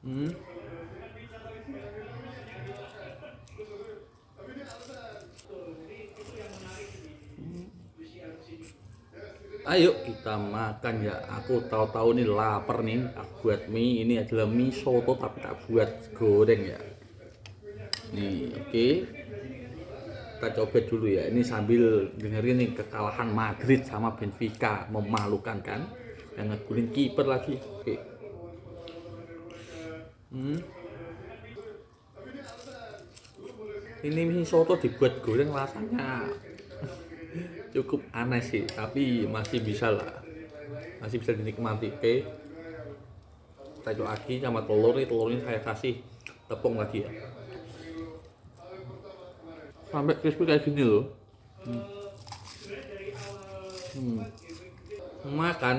Hmm. Ayo kita makan ya. Aku tahu-tahu nih lapar nih. Aku buat mie. Ini adalah mie soto tapi tak buat goreng ya. Nih, oke. Kita coba dulu ya. Ini sambil dengerin nih kekalahan Madrid sama Benfica, memalukan kan? Yang ngegulin kiper lagi. Oke. Hmm. Ini mie soto dibuat goreng rasanya cukup aneh sih, tapi masih bisa lah. Masih bisa dinikmati. Oke. Kita coba lagi sama telur nih. Telurnya saya kasih tepung lagi ya. Sampai crispy kayak gini loh. Hmm. Makan